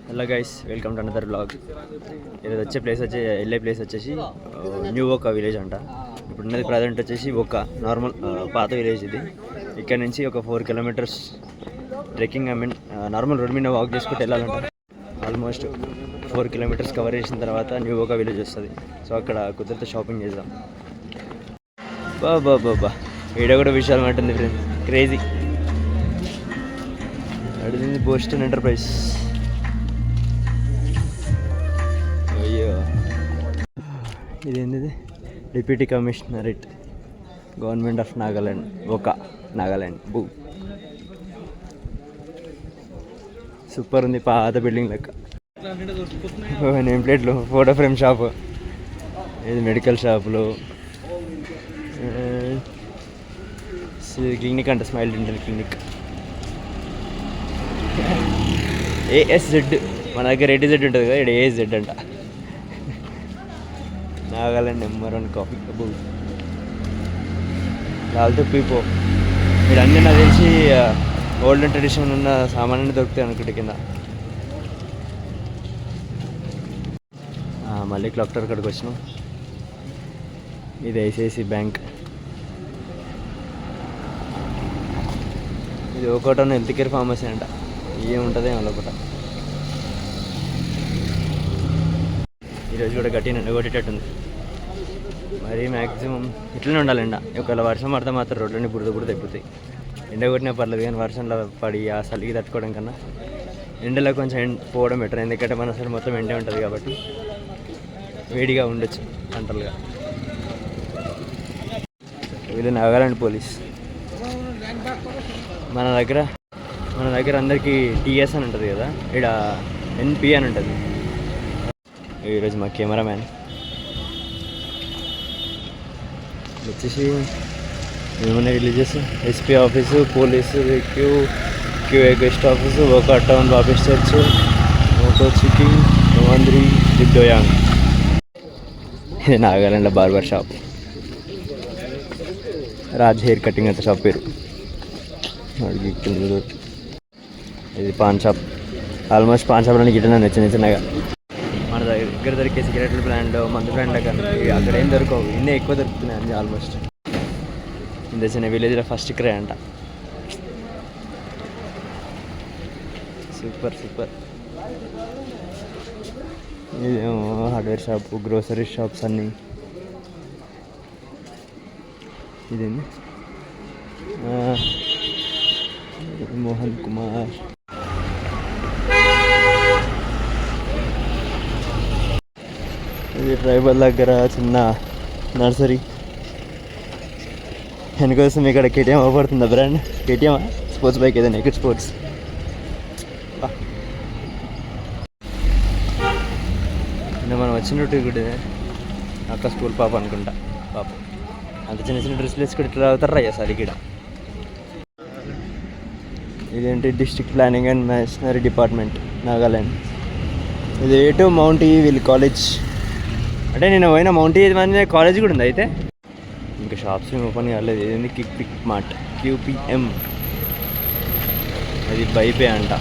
Hello guys, welcome to another blog. ఇది వచ్చే place వెళ్ళే ప్లేస్ వచ్చేసి న్యూ ఒక్క విలేజ్ అంట. ఇప్పుడు ఉన్నది ప్రజెంట్ వచ్చేసి ఒక నార్మల్ పాత విలేజ్ ఇది. ఇక్కడ నుంచి ఒక 4 కిలోమీటర్స్ ట్రెక్కింగ్, నార్మల్ రోడ్ మీద వాక్ చేసుకుంటూ వెళ్ళాలంట. ఆల్మోస్ట్ 4 కిలోమీటర్స్ కవర్ చేసిన తర్వాత న్యూ ఒక విలేజ్ వస్తుంది. సో అక్కడ కుదిరితే షాపింగ్ చేద్దాం. బాబా ఈడ కూడా విషయాలు ఉంటుంది ఫ్రెండ్స్, క్రేజీ. అడిగింది బోస్టన్ ఎంటర్ప్రైజ్. అయ్యో, ఇదేంటిది? Deputy commissionerate, government of Nagaland, Nagaland. Super ఉంది, పాత బిల్డింగ్ లెక్క. నేమ్ ప్లేట్లు, ఫోటో ఫ్రేమ్ షాపు, ఇది మెడికల్ షాపులు, క్లినిక్ అంట, స్మైల్ డెంటల్ క్లినిక్. ASZ, మన దగ్గర ATZ ఉంటుంది కదా, ఇక్కడ ASZ అంట. Nagaland number 1 coffee club. లాల్తో పీపో. ఇక్కడ అన్నీ నాకు తెలిసి ఓల్డ్ అండ్ ట్రెడిషన్ ఉన్న సామాన్యాన్ని దొరుకుతాయి అనుకుంటే కింద. మళ్ళీ క్లాక్ టవర్ కాడికి వచ్చినాం. ఇది ICICI బ్యాంక్. ఇది ఒకటో హెల్త్ కేర్ ఫార్మసీ అంట. ఏముంటుంది ఒకట. ఈరోజు కూడా గట్టి ఎండగొట్టేటట్టుంది. మరి మ్యాక్సిమం ఇట్లనే ఉండాలి ఎండ. ఒకవేళ వర్షం పడితే మాత్రం రోడ్లన్నీ బురద తగ్గుతాయి. ఎండ కొట్టినా పర్లేదు, కానీ వర్షంలో పడి ఆ చలికి తట్టుకోవడం కన్నా ఎండలో కొంచెం పోవడం బెటర్. ఎందుకంటే మన సైడ్ మొత్తం ఎండే ఉంటుంది కాబట్టి వేడిగా ఉండొచ్చు కంట్రోల్గా. వీళ్ళు నాగాలాండ్ పోలీస్. మన దగ్గర అందరికీ TS అని ఉంటుంది కదా, ఇక్కడ NP అని ఉంటుంది. ఈరోజు మా కెమెరామ్యాన్ వచ్చేసి ఏమైనా religious SP office, police, QA guest office, ఒక టౌన్ బాపిస్ట్ చర్చ్, ఒక చికింగ్, మంద్రి, దిగ్డోయాంగ్. ఇది నాగాలాండ్లో barber shop. Raj hair cutting అంత షాప్ పేరు. ఇది పాన్ షాప్. ఆల్మోస్ట్ పాన్ షాప్లో గిట్ట చిన్నగా మన దగ్గర దొరికే సిగరెట్ల బ్రాండ్, మందు బ్రాండ్ అక్కడ ఏం దొరకవు. ఇన్నే ఎక్కువ దొరుకుతున్నాయి అన్నీ. ఆల్మోస్ట్ ఇంత చిన్న విలేజ్లో ఫస్ట్ ఇక్కడే అంట. సూపర్. ఇదేమో హార్డ్వేర్ షాపు, గ్రోసరీ షాప్స్ అన్నీ. ఇదేంటి? మోహన్ కుమార్. ఇది ట్రైబల్ దగ్గర చిన్న నర్సరీ. దానికోసం ఇక్కడ KTM అవపడుతుందా బ్రాండ్? KTM స్పోర్ట్స్ బైక్, ఏదైనా నెకెడ్ స్పోర్ట్స్. మనం వచ్చినట్టు కూడా అక్క స్కూల్ పాప అనుకుంటా. పాప అంత చిన్న డ్రెస్సులు వేసుకుని ఇట్లా అవుతారా అసలు ఇక్కడ. ఇదేంటి? District planning and machinery department, Nagaland. ఇది ఏటో మౌంట్ ఈవిల్ కాలేజ్. అంటే నేను పోయిన మౌంట్ ఈవిల్ కాలేజ్ కూడా ఉంది. అయితే ఇంకా షాప్స్ ఏమి ఓపెన్ కాలేదు. ఏదైంది? Kick mart, QPM. అది బైపే అంట.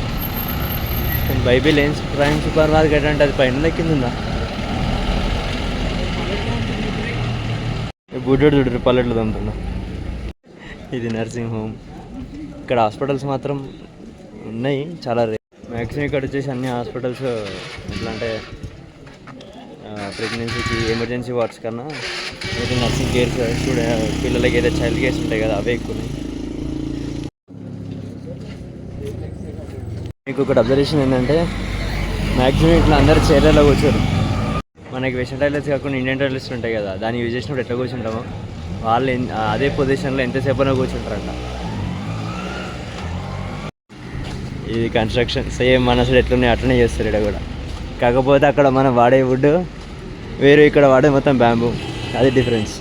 బైపే లేన్స్ ప్రైమ్ సూపర్ మార్కెట్ అంటే అది పైన కింద ఉందా? బుడ్డోడు పల్లెట్లు దమ్ముతున్నా. ఇది నర్సింగ్ హోమ్. ఇక్కడ హాస్పిటల్స్ మాత్రం ఉన్నాయి చాలా. మ్యాక్సిమం ఇక్కడ వచ్చేసి అన్ని హాస్పిటల్స్ ఎట్లా అంటే ప్రెగ్నెన్సీకి, ఎమర్జెన్సీ వార్డ్స్ కన్నా ఏదైతే నర్సింగ్ కేర్స్, పిల్లలకి ఏదైతే చైల్డ్ కేర్స్ ఉంటాయి కదా, అవే ఎక్కువ ఉన్నాయి. మీకు ఒకటి అబ్జర్వేషన్ ఏంటంటే, మ్యాక్సిమం ఇట్లా అందరు చైర్లలో కూర్చోరు. మనకి వెస్టర్న్ టాయిలెట్స్ కాకుండా ఇండియన్ టాయిలెట్స్ ఉంటాయి కదా, దాన్ని యూజ్ చేసినప్పుడు ఎట్లా కూర్చుంటామో వాళ్ళు అదే పొజిషన్లో ఎంతసేపు కూర్చుంటారంట. ఇది కన్స్ట్రక్షన్ సేమ్ మన సైడ్ ఎట్లున్నాయి అట్లనే చేస్తారు ఇక్కడ కూడా. కాకపోతే అక్కడ మనం వాడే వుడ్ వేరు, ఇక్కడ వాడే మొత్తం బ్యాంబూ. అది డిఫరెన్స్.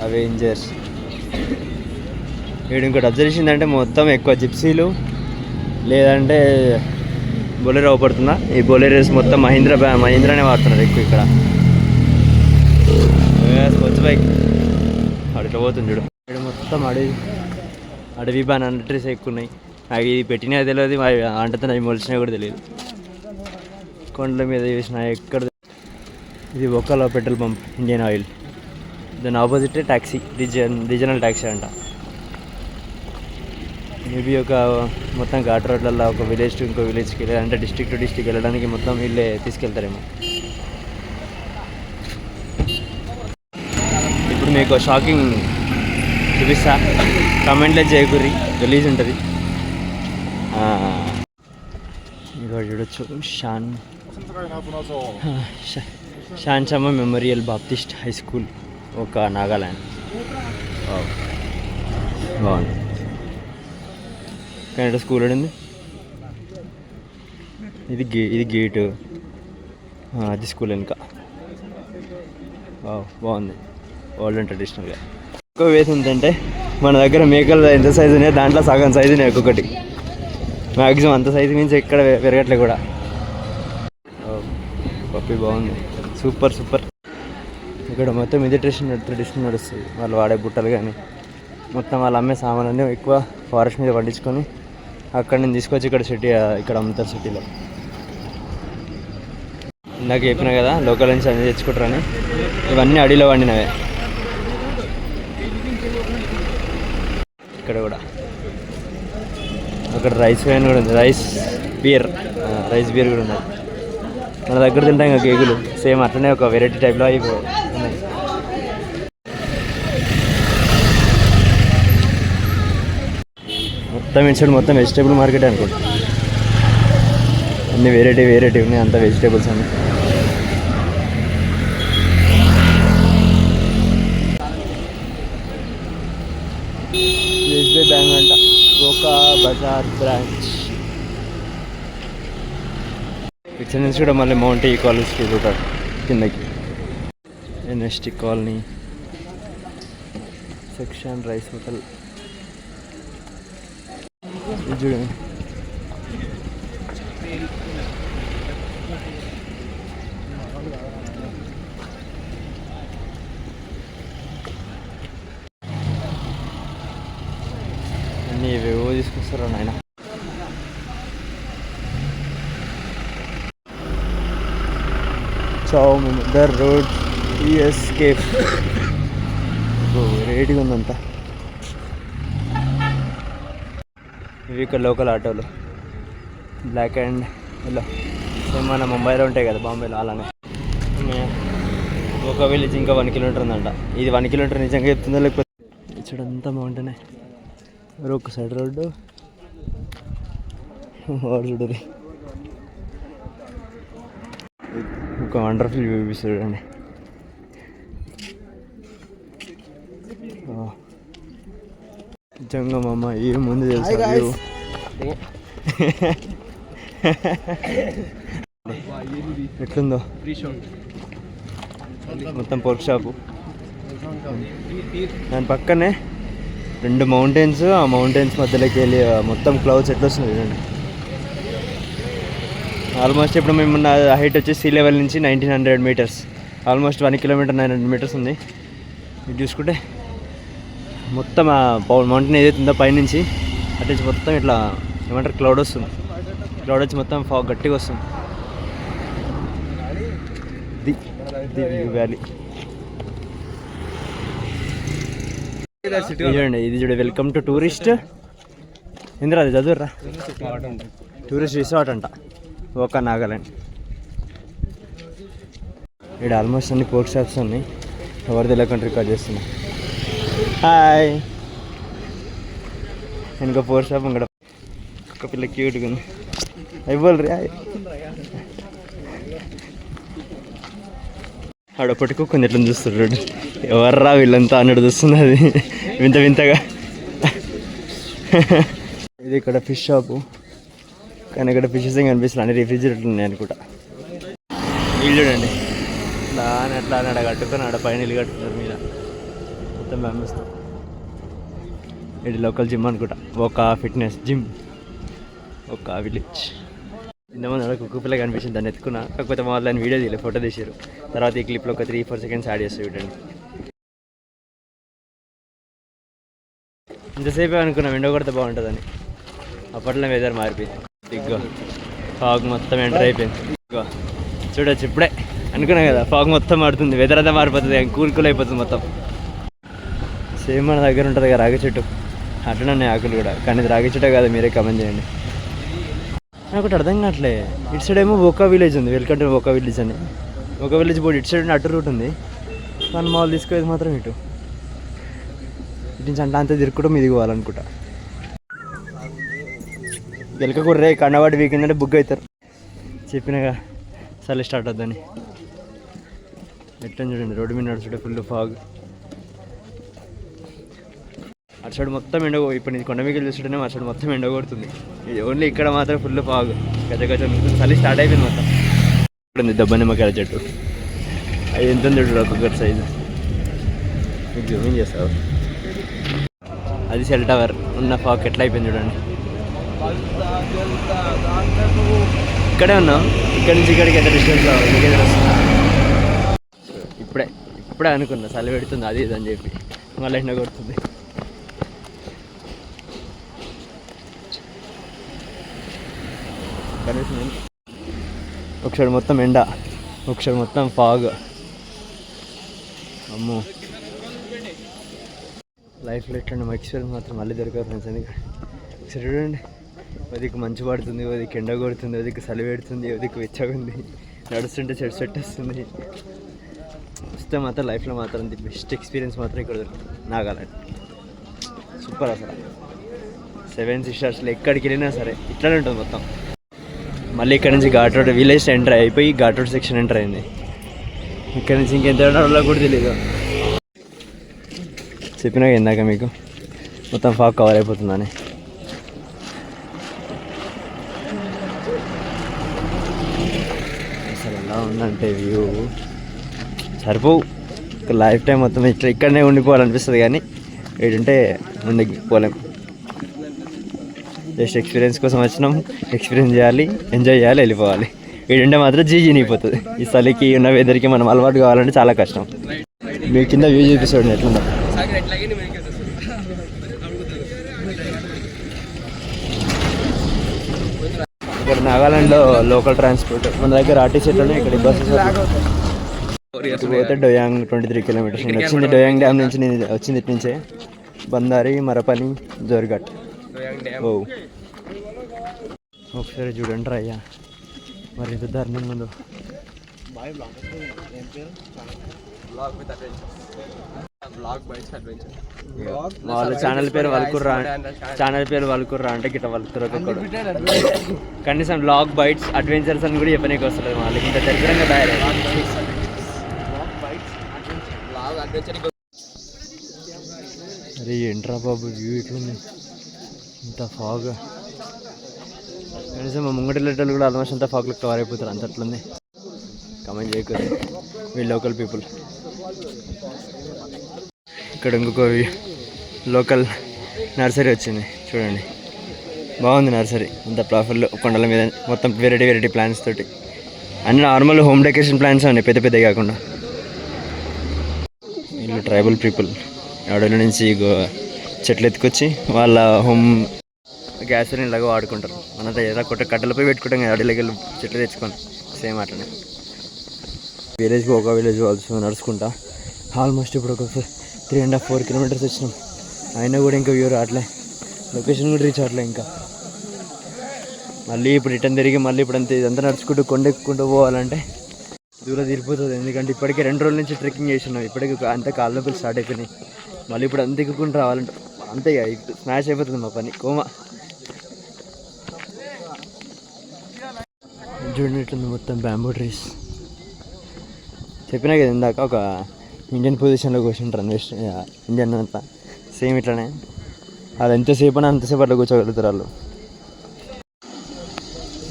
అవెంజర్స్. వీడు ఇంకోటి అబ్జర్వేషన్ అంటే మొత్తం ఎక్కువ జిప్సీలు లేదంటే బొలెరో అవపడుతుందా. ఈ బొలెరోస్ మొత్తం మహీంద్రానే వాడుతున్నారు ఎక్కువ ఇక్కడ. స్పోర్ట్స్ బైక్ అట్లా పోతుంది చూడు. ఇక్కడ మొత్తం అడవి బాగా ట్రీస్ ఎక్కువ ఉన్నాయి. నాకు ఇది పెట్టినా తెలియదు, అంటతో అవి మొలిచినా కూడా తెలియదు. కొండల మీద చూసిన ఎక్కడ. ఇది ఒక్కలో పెట్రోల్ పంప్, ఇండియన్ ఆయిల్. దాని ఆపోజిట్ ట్యాక్సీ, రీజనల్ ట్యాక్సీ అంట. మేబీ ఒక మొత్తం ఘాట్ రోడ్లలో ఒక విలేజ్ టు ఇంకో విలేజ్కి లేదంటే డిస్ట్రిక్ట్ టు డిస్ట్రిక్ట్ వెళ్ళడానికి మొత్తం వీళ్ళే తీసుకెళ్తారేమో. ఇప్పుడు మీకు షాకింగ్ చూపిస్తా, కామెంట్లో చేయకూరి గలీజ్ ఉంటుంది. ఇక్కడ చూడొచ్చు శాంచమ్మ మెమోరియల్ బాప్టిస్ట్ హై స్కూల్, ఒక నాగాల్యాండ్. బాగుంది కానీ స్కూల్ ఉంది. ఇది గేటు, అది స్కూల్ వెనుక. బాగుంది, ఓల్డ్ అండ్ ట్రెడిషనల్గా. ఎక్కువ వేసి ఉందంటే మన దగ్గర మేకలు ఎంత సైజు ఉన్నాయి దాంట్లో సగం సైజు ఉన్నాయి ఒక్కొక్కటి. మ్యాక్సిమం అంత సైజు మించి ఎక్కడ పెరగట్లే కూడా. పప్పి బాగుంది, సూపర్ సూపర్. ఇక్కడ మొత్తం ఇది ట్రెడిషన్ నడుస్తుంది. వాళ్ళు వాడే బుట్టలు కానీ మొత్తం వాళ్ళు అమ్మే సామాన్లన్నీ ఎక్కువ ఫారెస్ట్ మీద పండించుకొని అక్కడి నుంచి తీసుకొచ్చి ఇక్కడ అమ్ముతారు సిటీలో. ఇందాక చెప్పినా కదా లోకల్ నుంచి అన్నీ తెచ్చుకుంటారని. ఇవన్నీ అడవిలో వండినవే. ఇక్కడ కూడా అక్కడ రైస్ వైన్ కూడా ఉంది, రైస్ బీర్ కూడా ఉన్నాయి. మన దగ్గర తింటాం ఇంకా కేకులు, సేమ్ అట్లనే ఒక వెరైటీ టైప్లో అవి ఉన్నాయి. మొత్తం ఇన్సైడ్ మొత్తం వెజిటేబుల్ మార్కెట్ అనుకోండి. అన్ని వెరైటీ ఉన్నాయి, అంత వెజిటేబుల్స్ అన్నీ. ఎస్బీఐ బ్యాంక్ అంట, ఒక బజార్ బ్రాంచ్. ఇక్కడి నుంచి కూడా మళ్ళీ మౌంట్ కాలేజ్ రూట్ కిందకి. NST colony section, rice hotel. చూడండి అన్నీ ఇవేవో తీసుకొస్తారా నాయన. ద రోడ్ ఎస్కేప్ రేటుగా ఉందంతా. ఇవి ఇక్కడ లోకల్ ఆటోలు, బ్లాక్ అండ్ ఎల్లో. సేమ్ మన ముంబైలో ఉంటాయి కదా, బాంబేలో అలానే. ఒక విలేజ్ ఇంకా 1 కిలోమీటర్ ఉందంట. ఇది 1 కిలోమీటర్ నిజంగా చెప్తుందో లేకపోతే. ఇచ్చడంతా మౌంటైనే, ఒక సైడ్ రోడ్డు చూడది. ఒక వండర్ఫుల్ వ్యూ చూడండి. జంగమమ్మ ఏముంది తెలుసా, ఎట్లుందో మొత్తం పోర్క్ షాపు. దాని పక్కనే 2 మౌంటైన్స్, ఆ మౌంటైన్స్ మధ్యలోకి వెళ్ళి మొత్తం క్లౌడ్స్ ఎట్లా వస్తుంది చూడండి. ఆల్మోస్ట్ ఇప్పుడు మేము ఉన్న హైట్ వచ్చేసి సీ లెవెల్ నుంచి 1900 మీటర్స్, ఆల్మోస్ట్ 1 కిలోమీటర్ 900 మీటర్స్ ఉంది. ఇది చూసుకుంటే మొత్తం ఆ మౌంటైన్ ఏదైతే ఉందో పైనుంచి అటు నుంచి మొత్తం ఇట్లా ఏమంటారు క్లౌడ్ వస్తుంది. క్లౌడ్ వచ్చి మొత్తం ఫాగ్ గట్టిగా వస్తుంది. ది వ్యాలీ చూడండి. ఇది చూడ వెల్కమ్ టు టూరిస్ట్ ఇంద్రా, అది చదువురా, టూరిస్ట్ రిసార్ట్ అంట, ఒక నాగాల్యాండ్. ఇక్కడ ఆల్మోస్ట్ అన్ని పోర్క్ షాప్స్ ఉన్నాయి. ఎవరు తెలియకుండా రికార్డ్ చేస్తున్నా. హాయ్, ఇంకో పోర్క్ షాప్ ఇక్కడ ఒక పిల్ల క్యూట్గా ఉంది. ఇవ్వాలి ఆడ పట్టుకోకుండా ఎట్లా చూస్తున్నాడు, ఎవర్రా వీళ్ళంతా అన్నట్టు చూస్తుంది. అది వింత వింతగా. ఇది ఇక్కడ ఫిష్ షాపు, కానీ ఇక్కడ ఫిషెస్ ఏం కనిపిస్తుంది, అన్ని రిఫ్రిజిరేటర్ ఉన్నాయి అనుకుంటా. నీళ్ళు చూడండి ఎట్లా అని ఆడ కట్టుకొని ఆడ పైన నీళ్ళు కట్టుకున్నారు మీద మొత్తం పంపిస్తాం. ఇది లోకల్ జిమ్ అనుకుంటా, ఒక ఫిట్నెస్ జిమ్, ఒక విలేజ్. ఇంతమంది అక్కడ కుక్క పిల్ల కనిపించింది, దాన్ని ఎత్తుకున్నా. కాకపోతే వాళ్ళని వీడియో తీయలేదు, ఫోటో తీసారు. తర్వాత ఈ క్లిప్లో ఒక 3-4 సెకండ్స్ యాడ్ చేస్తారు చూడండి. ఇంతసేపే అనుకున్నాం ఎండ కొడితే బాగుంటుందని, అప్పట్లో వెదర్ మారిపోయింది. ఇగ్గో ఫాగ్ మొత్తం ఎంటర్ అయిపోయింది. ఇగ్గో చూడొచ్చు ఇప్పుడే అనుకున్నా కదా ఫాగ్ మొత్తం మారుతుంది, వెదర్ అంతా మారిపోతుంది, కూల్ అయిపోతుంది మొత్తం. సేమ్ మన దగ్గర ఉంటుంది కదా రాగి చెట్టు, అట్లనే ఉన్నాయి ఆకులు కూడా, కానీ ఇది రాగి చెట్టు కాదు, మీరే కమెంట్ చేయండి. నాకు ఒకటి అర్థం కావట్లే, ఇటు సైడ్ ఏమో ఒక్క విలేజ్ ఉంది, వెల్కమ్ టు ఒక్క విలేజ్ అని. ఒక విలేజ్ బోర్డు ఇటు సైడ్ అటు రూట్ ఉంది, కానీ మాల్ తీసుకునేది మాత్రం ఇటు నుంచి అంటే అంతా తిరుక్కుంటూ మీది పోవాలనుకుంటా. గెలక కుర్రే కండవాడి వీకెండ్ అంటే బుక్ అవుతారు, చెప్పినగా చలి స్టార్ట్ అవుద్దని. ఎట్లా చూడండి రోడ్డు మీద నడుచుంటే ఫుల్ ఫాగ్, అటు సైడ్ మొత్తం ఎండ. ఇప్పుడు నేను కొండ మీకు చూస్తుంటేనే అటు సైడ్ మొత్తం ఎండ కొడుతుంది, ఓన్లీ ఇక్కడ మాత్రం ఫుల్ ఫాగ్, గజ గజ చలి స్టార్ట్ అయిపోయింది మొత్తం. ఇక్కడ ఉంది దెబ్బ నిమ్మకాయల చెట్టు, అది ఎంత చూడు ఒక్కొక్కటి సైజు, మీకు జూమింగ్ చేస్తావు. అది సెల్ టవర్ ఉన్న ఫాగ్ ఎట్లా అయిపోయింది చూడండి. ఇక్కడే ఉన్నాం, ఇక్కడ నుంచి ఇక్కడికి ఎంత డిస్టెన్స్ ఇప్పుడే అనుకున్నా చలి పెడుతుంది అది ఇది అని చెప్పి, మళ్ళీ ఎండ కొడుతుంది. ఒకసారి మొత్తం ఎండ, ఒకసారి మొత్తం ఫాగ్. అమ్మో లైఫ్లో ఇట్లాంటి ఎక్స్పీరియన్స్ మాత్రం మళ్ళీ దొరకదు ఫ్రెండ్స్. ఎందుకంటే ఒకసారి చూడండి, ఉదికి మంచు పడుతుంది, ఉదికి ఎండ కొడుతుంది, ఉదికి చలి పెడుతుంది, ఉదికి వెచ్చగా ఉంది, నడుస్తుంటే చెట్టు వస్తుంది. వస్తే మాత్రం లైఫ్లో మాత్రం ది బెస్ట్ ఎక్స్పీరియన్స్ మాత్రం ఇక్కడ దొరుకుతుంది నాగాలాండ్. సూపర్ అసలు, 7 సిస్టర్స్లో ఎక్కడికి వెళ్ళినా సరే ఇట్లానే ఉంటుంది మొత్తం. మళ్ళీ ఇక్కడ నుంచి ఘాట్ రోడ్ విలేజ్ ఎంటర్ అయిపోయి ఘాట్ రోడ్ సెక్షన్ ఎంటర్ అయింది. ఇక్కడ నుంచి ఇంకెంత రోడ్లో కూడా తెలియదు. చెప్పినా ఇందాక మీకు మొత్తం ఫాగ్ కవర్ అయిపోతుందని. అసలు ఎలా ఉందంటే వ్యూ సరిపోవు, లైఫ్ టైం మొత్తం ఇక్కడనే ఉండిపోవాలనిపిస్తుంది, కానీ ఏంటంటే ఉండిపోలేం. జస్ట్ ఎక్స్పీరియన్స్ కోసం వచ్చినాం, ఎక్స్పీరియన్స్ చేయాలి, ఎంజాయ్ చేయాలి, వెళ్ళిపోవాలి. వీడుంటే మాత్రం జీనీపోతుంది. ఈ చలికి ఉన్న వెదర్కి మనం అలవాటు కావాలంటే చాలా కష్టం. మీ కింద వ్యూ చూపిస్తాడు ఎట్లుందో. ఇక్కడ నాగాలాండ్లో లోకల్ ట్రాన్స్పోర్ట్ మన దగ్గర ఆర్టీసీ ఎట్లనే, ఇక్కడ బస్సెస్ పోతే డోయాంగ్ 23 కిలోమీటర్స్. నేను వచ్చింది డోయాంగ్ డ్యామ్ నుంచి, నేను వచ్చింది ఇటు నుంచే బందారి, మరపని, జోర్ఘాట్. ఓ ఒకసారి చూడండి అయ్యా, మరి ఎంత దారుణంగా ఉందో. వాళ్ళ ఛానల్ పేరు వల్కుర్రా, అంటే గిట్ట వలుకుర్రా ఒక్కొక్కడు. కనీసం బ్లాగ్ బైట్స్ అడ్వెంచర్స్ అని కూడా చెప్పనీకి వస్తుంది వాళ్ళకి, ఇంత దరిద్రంగా తయారయ్యారు. అరే ఏంట్రా బాబు వ్యూ ఇట్లుంది, ఇంత ఫాగ్. కనీసం మా ముంగటి లెటర్లు కూడా ఆల్మోస్ట్ అంతా ఫాగ్లో కవర్ అయిపోతారు, అంత అట్లుంది. కమెంట్ చేయకూడదు వీ లోకల్ పీపుల్. ఇక్కడ ఇంకొక లోకల్ నర్సరీ వచ్చింది చూడండి, బాగుంది నర్సరీ. అంత ప్రాఫిట్లో కొండల మీద మొత్తం వెరైటీ ప్లాంట్స్ తోటి, అన్ని నార్మల్ హోమ్ డెకరేషన్ ప్లాంట్స్ ఉన్నాయి, పెద్ద కాకుండా. వీళ్ళు ట్రైబల్ పీపుల్ అడవుల నుంచి చెట్లు ఎత్తుకొచ్చి వాళ్ళ హోమ్ గ్యాసోలిన్ లాగా వాడుకుంటారు. మనంతా ఏదో కట్టెలపై పెట్టుకుంటాం కదా అడవిలోకి వెళ్ళి చెట్లు తెచ్చుకొని, సేమ్ అట్లనే. విలేజ్కి ఒక విలేజ్ ఆల్సో నడుచుకుంటా ఆల్మోస్ట్ ఇప్పుడు ఒక 3.5-4 కిలోమీటర్స్ వచ్చినాం. అయినా కూడా ఇంకా వ్యూ రావట్లే, లొకేషన్ కూడా రీచ్ అవ్వట్లే ఇంకా. మళ్ళీ ఇప్పుడు రిటర్న్ తిరిగి మళ్ళీ ఇప్పుడు అంతే ఇదంతా నడుచుకుంటూ కొండెక్కుంటూ పోవాలంటే దూరం తిరిగిపోతుంది. ఎందుకంటే ఇప్పటికే 2 రోజుల నుంచి ట్రెక్కింగ్ చేస్తున్నాం, ఇప్పటికి అంతే కాళ్ళ నొప్పులు స్టార్ట్ అయిపోయినాయి. మళ్ళీ ఇప్పుడు అంత ఎక్కుకుంటూ రావాలంటే అంతే స్మాష్ అయిపోతుంది మా పని, కోమా. చూడండి మొత్తం బ్యాంబూ ట్రీస్. చెప్పినా కదా ఇందాక ఒక ఇండియన్ పొజిషన్లో కూర్చుంటారు వెస్ట్ ఇండియన్ అంతా సేమ్ ఇట్లానే. అది ఎంతసేపు అని అంతసేపు అట్లా కూర్చోగలుగుతారు వాళ్ళు.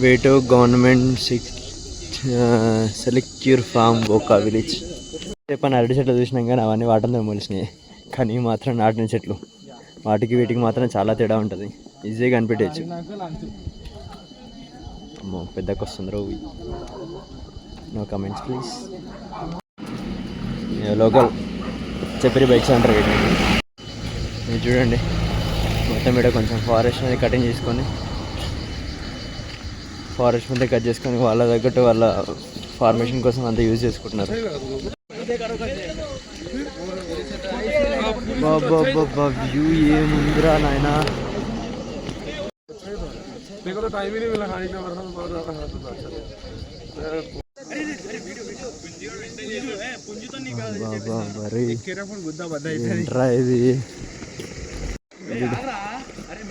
వే టు గవర్నమెంట్ సెలెక్యూర్ ఫామ్ ఒక విలేజ్. చెప్పని అరటి చెట్లు చూసినాం కానీ అవన్నీ వాటంతా మొలిసినాయి, కానీ మాత్రం నాటిన చెట్లు వాటికి వీటికి మాత్రం చాలా తేడా ఉంటుంది, ఈజీగా కనిపెట్టచ్చు. అమ్మో పెద్దకి వస్తుంది రో. No comments please. లోకల్ చెప్పరి బైక్స్ అంటారు వీటిని. మీరు చూడండి మొత్తం ఇక్కడ కొంచెం ఫారెస్ట్ అనేది కటింగ్ చేసుకొని ఫారెస్ట్ మీద కట్ చేసుకొని వాళ్ళ తగ్గట్టు వాళ్ళ ఫార్మేషన్ కోసం అంతా యూజ్ చేసుకుంటున్నారు. వ్యూ ఏముందిరా నాయనా.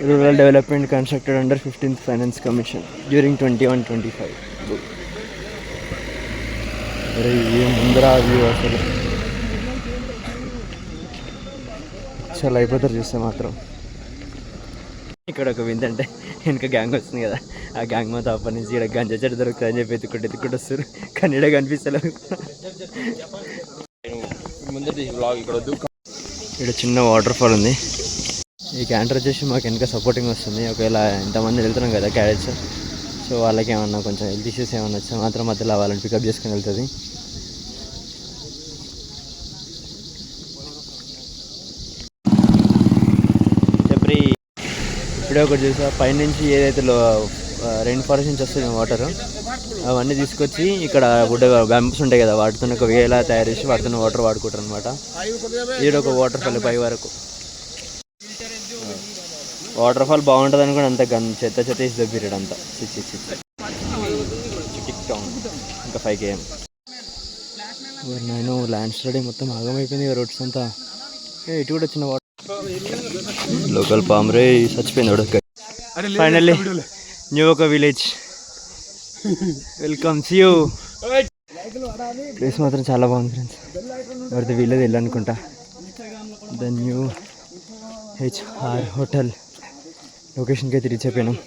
Rural development constructed under 15th finance commission during 21-25. అరే ఏముందిరా వ్యూ అసలు. చాలా అయిపోతారు చూస్తే మాత్రం. ఇక్కడ ఒక వింత అంటే వెనక గ్యాంగ్ వస్తుంది కదా, ఆ గ్యాంగ్ మొత్తం అప్పటి నుంచి ఇక్కడ గంజ చెట్టు దొరుకుతుంది అని చెప్పి ఎత్తుకుంటూ వస్తారు. కానీ ఇక్కడ కనిపిస్తలేదు. ఇక్కడ చిన్న వాటర్ ఫాల్ ఉంది. ఈ క్యాంటర్ వచ్చేసి మాకు వెనక సపోర్టింగ్ వస్తుంది. ఒకవేళ ఇంతమంది వెళ్తున్నాం కదా క్యాడెట్స్, సో వాళ్ళకి ఏమన్నా కొంచెం హెల్త్ ఇష్యూస్ ఏమన్నా వస్తే మాత్రం మధ్యలో వాళ్ళని పికప్ చేసుకుని వెళ్తుంది. ఇప్పుడే ఒకటి చూసా, పైనుంచి ఏదైతే రెయిన్ ఫారెస్ట్ నుంచి వస్తుంది వాటర్, అవన్నీ తీసుకొచ్చి ఇక్కడ బ్యాంబూస్ ఉంటాయి కదా, వాటితో ఒక వేలా తయారు చేసి వాటితో వాటర్ వాడుకుంటారు అనమాట. ఇది ఒక వాటర్ ఫాల్ పై వరకు. వాటర్ ఫాల్ బాగుంటుంది అనుకోండి, అంత చెత్త చెత్త ఇస్ ద పీరియడ్ అంతా. ఇంకా 5 km. నేను ల్యాండ్ స్లైడ్ మొత్తం ఆగమైపోయింది రోడ్స్ అంతా. ఇటు కూడా వచ్చిన వాటర్ లోకల్ పామ్ రే చచ్చిపోయింది ఉడక. ఫైనల్లీ న్యూ ఒక విలేజ్ వెల్కమ్స్ యూ. ప్లేస్ మాత్రం చాలా బాగుంది ఫ్రెండ్స్. ఎవరిది వీళ్ళది వెళ్ళనుకుంటా. ద న్యూ HR హోటల్ లొకేషన్కి అయితే రీచ్ అయిపోయినాం.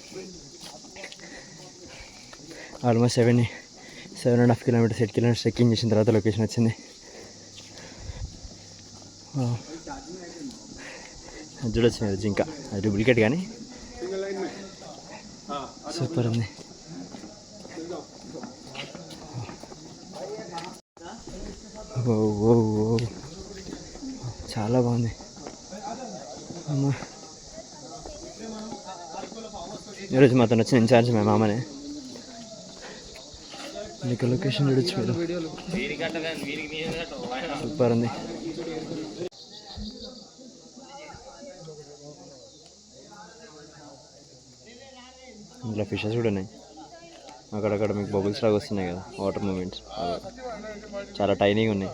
ఆల్మోస్ట్ 7.5 kilometers 8 kilometers ట్రెక్కింగ్ చేసిన తర్వాత లొకేషన్ వచ్చింది. చూడొచ్చు మీరు జింక, అది డూప్లికేట్ కానీ సూపర్ ఉంది. ఓ చాలా బాగుంది అమ్మా. ఈరోజు మాతో వచ్చిన ఇన్ఛార్జ్ మా మామనే. మీకు లొకేషన్ చూడొచ్చు మీరు, సూపర్ ఉంది. ఇందులో ఫిషెస్ కూడా ఉన్నాయి. అక్కడక్కడ మీకు బబుల్స్ లాగా వస్తున్నాయి కదా, వాటర్ మూమెంట్స్ చాలా టైనీగా ఉన్నాయి.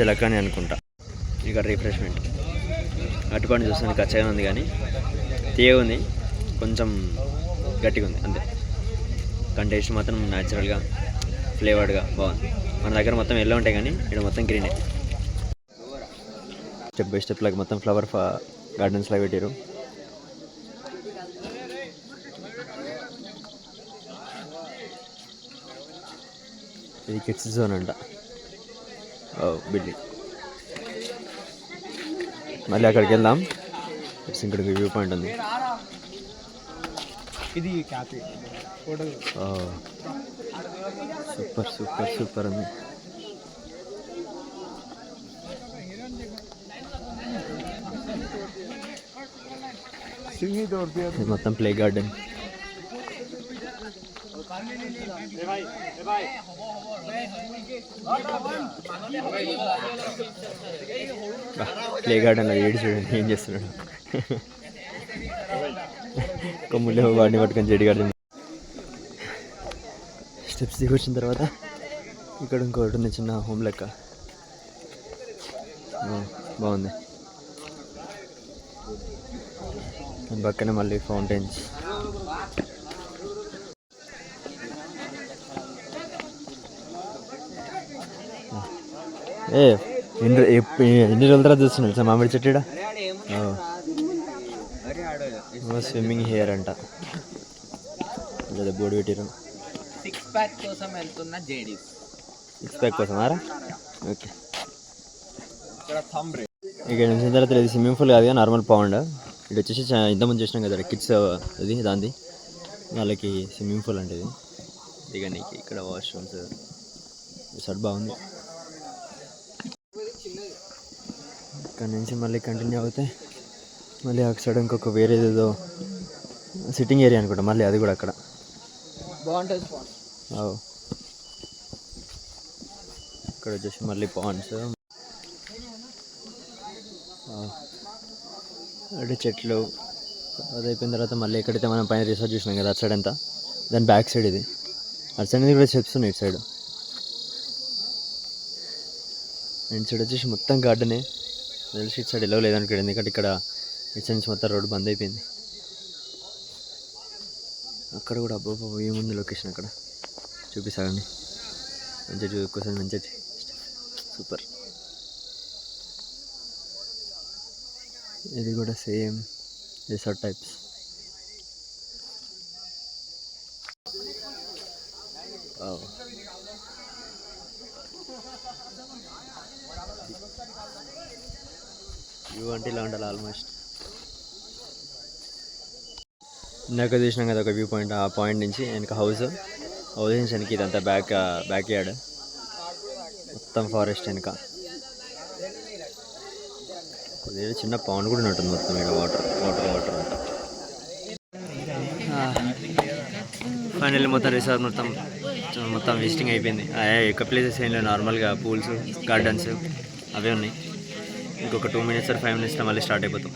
జలకాని అనుకుంటా. ఇక్కడ రిఫ్రెష్మెంట్ అటుపండి చూస్తాను కచ్చగా ఉంది కానీ తీయగా ఉంది, కొంచెం గట్టిగా ఉంది అంతే. కానీ టేస్ట్ మాత్రం న్యాచురల్గా ఫ్లేవర్డ్గా బాగుంది. మన దగ్గర మొత్తం ఎల్లో ఉంటాయి కానీ ఇక్కడ మొత్తం గ్రీనే. స్టెప్ బై స్టెప్ లాగా మొత్తం ఫ్లవర్ గార్డెన్స్ లాగా పెట్టారు. ఇది కిడ్స్ జోన్ అంట. బిల్డింగ్ మళ్ళీ అక్కడికి వెళ్దాం. ఇక్కడ వ్యూ పాయింట్ ఉంది. ఇది సూపర్ సూపర్ సూపర్ ఉంది. ఇది మొత్తం ప్లే గార్డెన్. ప్లే గార్డెన్ అది ఏడు చూడండి ఏం చేస్తున్నాడు. కొమ్ములే వాడిని పట్టుకొని చెడి గార్డెన్. స్టెప్స్ దిగి వచ్చిన తర్వాత ఇక్కడ ఇంకోటి ఉంది చిన్న హోమ్ లెక్క, బాగుంది. పక్కనే మళ్ళీ ఫౌంటైన్స్. ఎన్ని రోజుల తర్వాత చూస్తున్నాడు సార్ మామిడి చెట్టు. స్విమ్మింగ్ హియర్ అంట, బోర్డు పెట్టారు. 6 pack కోసం వెళ్తున్న JD. 6 pack కోసం ఆరా. ఓకే, ఇక్కడ నుంచి తర్వాత ఇది స్విమ్మింగ్ పూల్ కాదు, నార్మల్ పౌండ్. ఇది వచ్చేసి ఇంతమంది చేసినాం కదా కిడ్స్, అది దాంది వాళ్ళకి స్విమ్మింగ్ పూల్ అంటే ఇది. దిగనీకి ఇక్కడ వాష్రూమ్స్ సడ్ బాగుంది. ఇక్కడ నుంచి మళ్ళీ కంటిన్యూ అవుతే మళ్ళీ అక్కడ సైడ్ ఇంకొక వేరేదేదో సిట్టింగ్ ఏరియా అనుకుంటా, మళ్ళీ అది కూడా అక్కడ బాగుంటుంది. ఇక్కడ వచ్చేసి మళ్ళీ పాండ్స్, అంటే చెట్లు. అది అయిపోయిన తర్వాత మళ్ళీ ఎక్కడైతే మనం పైన రిసార్ట్ చూసినాం కదా అటు సైడ్ అంతా, దాని బ్యాక్ సైడ్ ఇది. అటు సైడ్ కూడా స్టెప్స్ ఉన్నాయి ఇటు సైడ్. ఇటు సైడ్ వచ్చేసి మొత్తం గార్డెనే తెలిసి, ఇటు సైడ్ ఎలా లేదనుకోండి, ఎందుకంటే ఇక్కడ ఇటు సైడ్ నుంచి మొత్తం రోడ్డు బంద్ అయిపోయింది. అక్కడ కూడా అబ్బో ఏముంది లొకేషన్ అక్కడ చూపిస్తాగండి, మంచిగా చూసుకోసం, మంచిగా సూపర్. ఇది కూడా సేమ్ రిసార్ట్ టైప్స్. వ్యూ అంటే ఇలా ఉండాలి ఆల్మోస్ట్. ఇందాక చూసినాం కదా ఒక వ్యూ పాయింట్, ఆ పాయింట్ నుంచి వెనక హౌస్ నుంచి వెనక ఇదంతా బ్యాక్ యార్డ్, మొత్తం ఫారెస్ట్ వెనక. కొద్దిగా చిన్న పాండ్ కూడా ఉంటుంది మొత్తం ఇక్కడ, వాటర్ అంతా. ఫైనల్లీ మొత్తం రిసార్ట్ మొత్తం విజిటింగ్ అయిపోయింది. ఎక్కువ ప్లేసెస్ ఏం లేవు, నార్మల్గా పూల్స్, గార్డెన్స్ అవే ఉన్నాయి. ఇంకొక 2 minutes or 5 minutes మళ్ళీ స్టార్ట్ అయిపోతాం.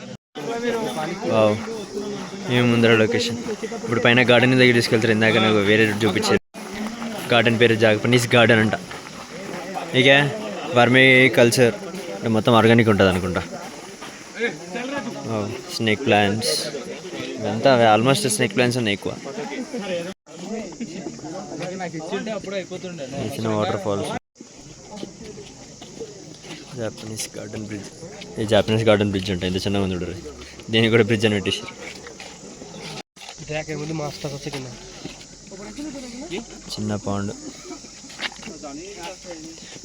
వావ్, ఏమి ముందర లొకేషన్. ఇప్పుడు పైన గార్డెన్ దగ్గర తీసుకెళ్తారు, ఇందాక నాకు వేరే చూపించారు. గార్డెన్ పేరు జాపనీస్ గార్డెన్ అంట. ఇక వర్మీ కల్చర్ అంటే మొత్తం ఆర్గానిక్ ఉంటుంది అనుకుంటా. స్నేక్ ప్లాంట్స్ ఇదంతా ఆల్మోస్ట్ స్నేక్ ప్లాంట్స్ ఉన్నాయి ఎక్కువ. చిన్న waterfalls, Japanese garden bridge. ఈ జాపనీస్ గార్డెన్ బ్రిడ్జ్ ఉంటాయి, ఇంత చిన్నగా ఉంది చూడరు. దీనికి కూడా బ్రిడ్జ్ అని పెట్టేసారు. చిన్న పాండ్,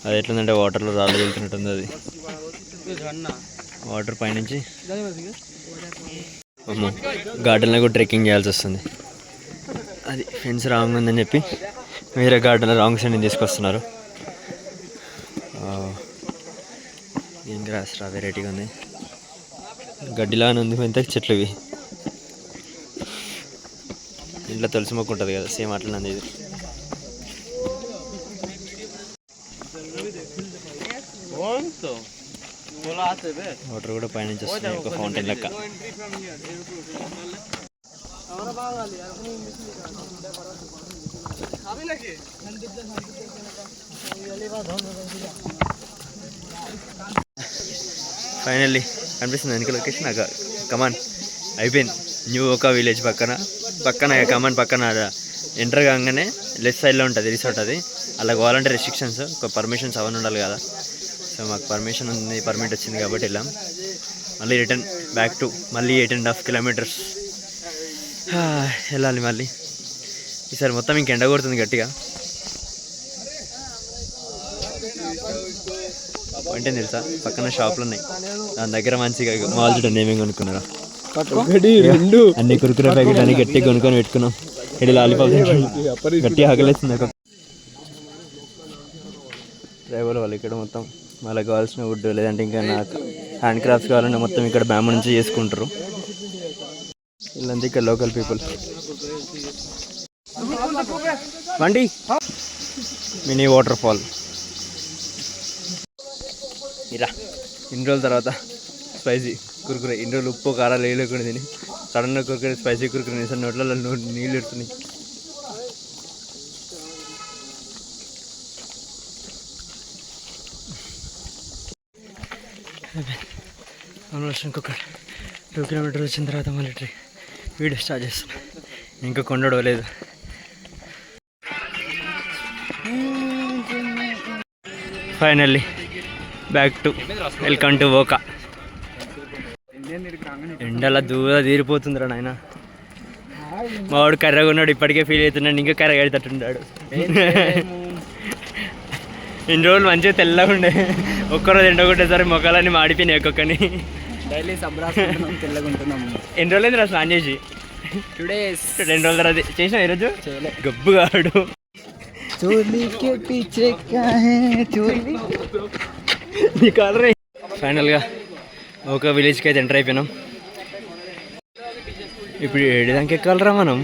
అది ఎట్లుందంటే వాటర్లో రాళ్ళు వెళ్తున్నట్టుంది. అది వాటర్ పైనుంచి గార్డెన్లో కూడా ట్రెక్కింగ్ చేయాల్సి వస్తుంది. అది ఫెన్స్ రాంగ్ ఉందని చెప్పి వేరే గార్డెన్లో రాంగ్ సైడ్ తీసుకొస్తున్నారు. ఏం గ్రాస్ రా, వెరైటీగా ఉంది, గడ్డిలాగానే ఉంది. ఎంత చెట్లు ఇవి, ఇంట్లో తులసి మొక్క ఉంటుంది కదా, సేమ్ అట్లనే ఉంది ఇది. వాటర్ కూడా పైనుంచి వస్తున్నాయి, ఒక ఫౌంటైన్ లెక్క. ఫైనల్లీ కనిపిస్తుంది వెనక లొకేషన్. నాకు కమాన్ అయిపోయింది. న్యూ ఒక విలేజ్ పక్కన కమాన్ పక్కన ఎంటర్ కాగానే లెఫ్ట్ సైడ్లో ఉంటుంది రిసార్ట్. అది అలా కావాలంటే రెస్ట్రిక్షన్స్, ఒక పర్మిషన్స్ అవన్నీ ఉండాలి కదా. సో మాకు పర్మిషన్ ఉంది, పర్మిట్ వచ్చింది కాబట్టి వెళ్ళాం. మళ్ళీ రిటర్న్ బ్యాక్ టు మళ్ళీ 8.5 kilometers వెళ్ళాలి మళ్ళీ. ఈసారి మొత్తం ఇంక ఎండ కొడుతుంది గట్టిగా. అంటే తెలుసా, పక్కన షాపులు ఉన్నాయి, దాని దగ్గర మంచిగా మాల్ చూడండి ఏమేమి కొనుక్కున్నారా. అన్ని కురుకురే ప్యాకెట్ అన్ని గట్టిగా కొనుక్కొని పెట్టుకున్నాం. ఇక్కడ లాలీపాప్ గట్టిగా ఆకలేస్తుంది. డ్రైవర్ వాళ్ళు ఇక్కడ మొత్తం వాళ్ళకి కావాల్సిన వుడ్, లేదంటే ఇంకా నాకు హ్యాండ్ క్రాఫ్ట్స్ కావాలంటే మొత్తం ఇక్కడ బ్యాంబూ నుంచి చేసుకుంటారు. వీళ్ళంతా ఇక్కడ లోకల్ పీపుల్. వండి మినీ వాటర్ ఫాల్. ఇలా ఇన్ని రోజుల తర్వాత స్పైసీ కురుకురే, ఇన్ని రోజులు ఉప్పు కారాలు వేయలేకుండా తిని సడన్గా కురుకురే స్పైసీ కురుకురే వేసాను. నోట్లలో నీళ్ళు ఎడుతున్నాయి. ఆల్మోస్ట్ ఇంకొక 2 kilometers వచ్చిన తర్వాత మళ్ళీ వీడియో స్టార్ట్ చేస్తాం. ఇంకా కొండడో లేదు. Finally back to welcome to ఓకా. ఎండలా దూర తీరిపోతుందిరా నాయన. మా వాడు కర్రగా ఉన్నాడు, ఇప్పటికే ఫీల్ అవుతున్నాడు, ఇంకా కర్రగా ఎడతట్టున్నాడు. ఇన్ని రోజులు మంచిగా తెల్లగా ఉండే, ఒక్కరోజు ఎండగొట్టేసరి మొక్కలన్నీ మాడిపోయినాయి ఒక్కొక్కని. డైలీ సబ్రాసుకుంటున్నాం, తెల్లగా ఉంటున్నాం. ఎన్ని రోజులైంది రా స్నానం చేసి? 2 days. 2 రోజుల తర్వాత చేసినా ఈరోజు గబ్బుగాడు. ఫైనల్గా ఒక విలేజ్కి అయితే ఎంటర్ అయిపోయినాం. ఇప్పుడు ఏడాదికి ఎక్కాలరా మనం,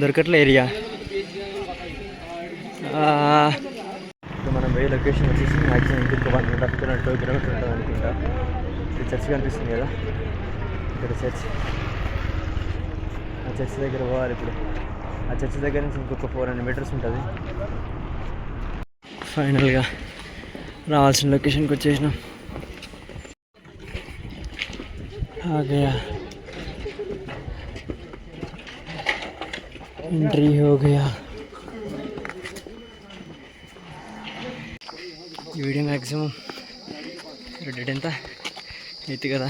దొరకట్లే ఏరియా. ఇప్పుడు మనం పోయే లొకేషన్ వచ్చేసి మ్యాక్సిమం ఇంకొక 1.5 కిలోమీటర్ 2 కిలోమీటర్ ఉంటుంది అనుకుంటా. ఇక్కడ చర్చ్ కనిపిస్తుంది కదా, ఇక్కడ చర్చ్. ఆ చర్చ్ దగ్గర పోవాలి ఇప్పుడు. ఆ చర్చ్ దగ్గర నుంచి ఇంకొక 400 మీటర్స్ ఉంటుంది. ఫైనల్గా రావాల్సిన లొకేషన్కి వచ్చేసినాం. ఆగయా, ఎంట్రీ హో గయా. ఈ వీడియో మ్యాక్సిమం డేట్ ఎంత 8 కదా,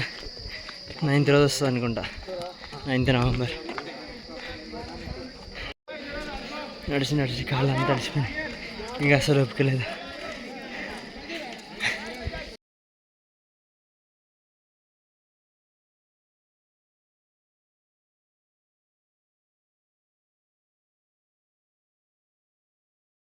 9th రోజు వస్తుంది అనుకుంటా, 9th నవంబర్. నడిచి కాళ్ళంతా తడిచిపోయింది, ఇంకా అసలు ఒప్పుకోలేదు.